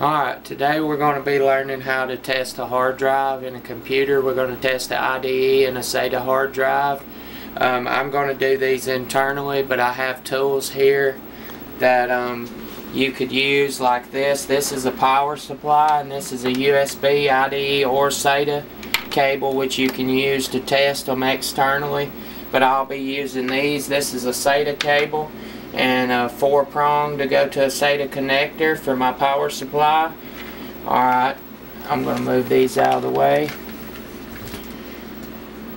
Alright, today we're going to be learning how to test a hard drive in a computer. We're going to test the IDE and a SATA hard drive. I'm going to do these internally, but I have tools here that you could use like this. This is a power supply, and this is a USB IDE or SATA cable which you can use to test them externally. But I'll be using these. This is a SATA cable and a 4-prong to go to a SATA connector for my power supply. Alright, I'm going to move these out of the way.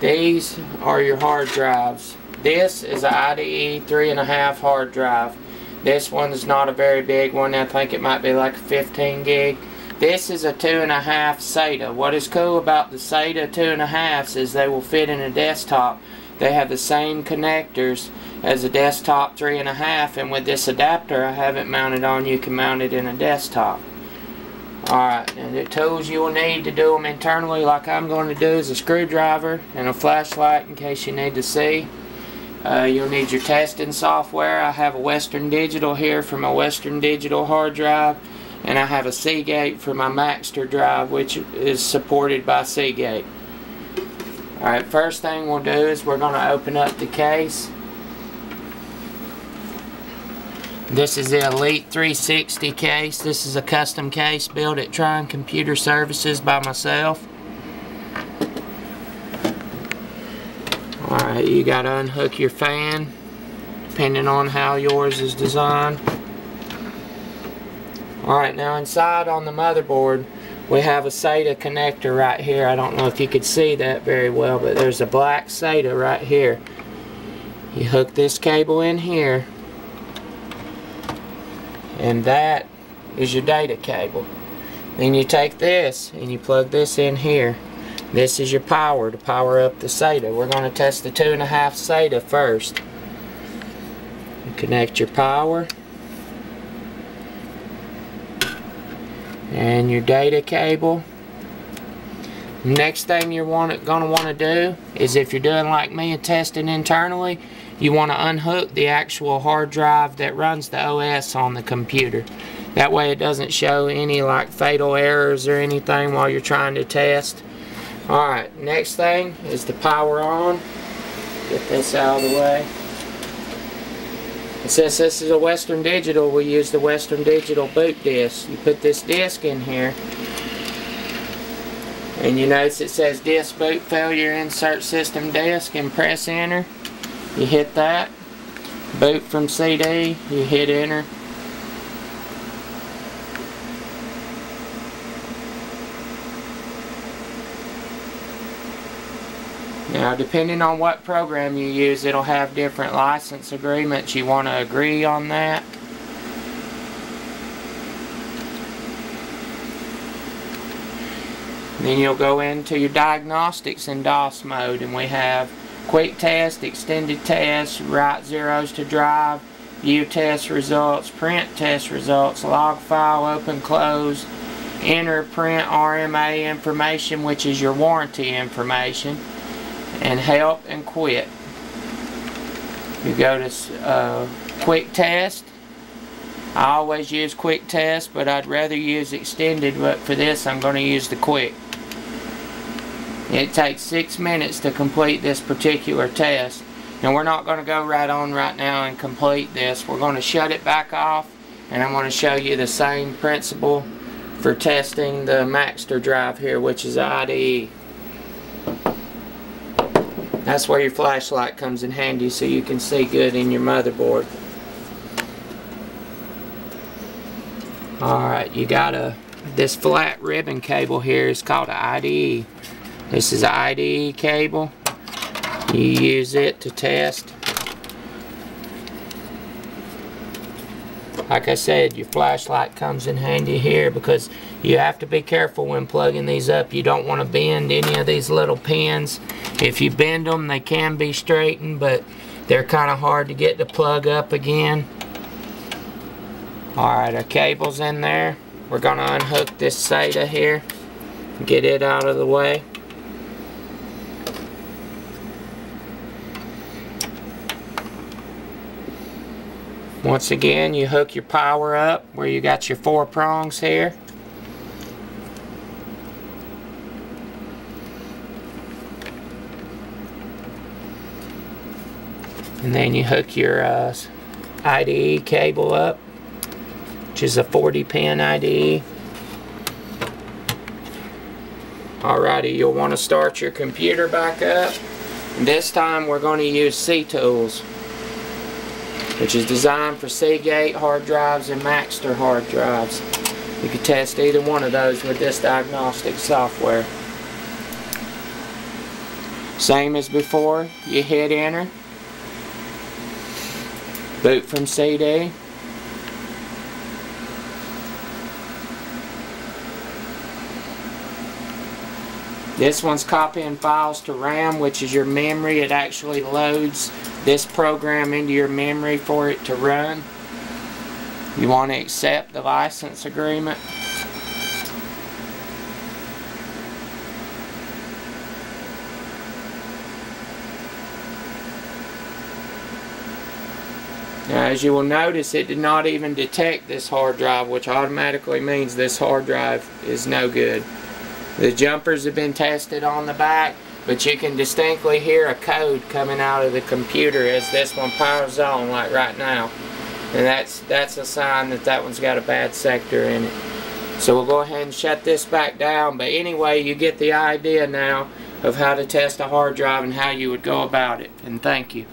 These are your hard drives. This is an IDE 3.5 hard drive. This one is not a very big one. I think it might be like a 15 gig. This is a 2.5 SATA. What is cool about the SATA 2.5s is they will fit in a desktop. They have the same connectors as a desktop 3.5, and with this adapter I have it mounted on, you can mount it in a desktop. Alright, and the tools you will need to do them internally like I'm going to do is a screwdriver and a flashlight in case you need to see. You'll need your testing software. I have a Western Digital here for my Western Digital hard drive, and I have a Seagate for my Maxtor drive, which is supported by Seagate. Alright, first thing we'll do is we're going to open up the case. This is the Elite 360 case. This is a custom case built at Trine Computer Services by myself. Alright, you got to unhook your fan depending on how yours is designed. Alright, now inside on the motherboard we have a SATA connector right here. I don't know if you could see that very well, but there's a black SATA right here. You hook this cable in here, and that is your data cable. Then you take this and you plug this in here. This is your power to power up the SATA. We're going to test the 2.5 SATA first. You connect your power and your data cable. Next thing you're going to want to do is, if you're doing like me and testing internally, you want to unhook the actual hard drive that runs the OS on the computer. That way it doesn't show any like fatal errors or anything while you're trying to test. Alright, next thing is the power on. Get this out of the way. And since this is a Western Digital, we use the Western Digital boot disc. You put this disc in here, and you notice it says disk boot failure, insert system disk, and press enter. You hit that. Boot from CD, you hit enter. Now, depending on what program you use, it'll have different license agreements. You want to agree on that. Then you'll go into your diagnostics in DOS mode, and we have quick test, extended test, write zeros to drive, view test results, print test results, log file, open, close, enter, print RMA information, which is your warranty information, and help and quit. You go to quick test. I always use quick test, but I'd rather use extended, but for this I'm going to use the quick. It takes 6 minutes to complete this particular test. Now we're not going to go right on right now and complete this. We're going to shut it back off, and I'm going to show you the same principle for testing the Maxtor drive here, which is IDE. That's where your flashlight comes in handy, so you can see good in your motherboard. Alright, you got this flat ribbon cable here is called an IDE. This is an IDE cable. You use it to test. Like I said, your flashlight comes in handy here because you have to be careful when plugging these up. You don't want to bend any of these little pins. If you bend them, they can be straightened, but they're kind of hard to get to plug up again. Alright, our cable's in there. We're going to unhook this SATA here, get it out of the way. Once again, you hook your power up where you got your 4 prongs here. And then you hook your IDE cable up, which is a 40 pin IDE. Alrighty, you'll want to start your computer back up. And this time we're going to use C-Tools, which is designed for Seagate hard drives and Maxtor hard drives. You can test either one of those with this diagnostic software. Same as before, you hit enter, boot from CD, this one's copying files to RAM, which is your memory. It actually loads this program into your memory for it to run. You want to accept the license agreement. Now, as you will notice, it did not even detect this hard drive, which automatically means this hard drive is no good. The jumpers have been tested on the back, but you can distinctly hear a code coming out of the computer as this one powers on, like right now. And that's a sign that that one's got a bad sector in it. So we'll go ahead and shut this back down. But anyway, you get the idea now of how to test a hard drive and how you would go about it. And thank you.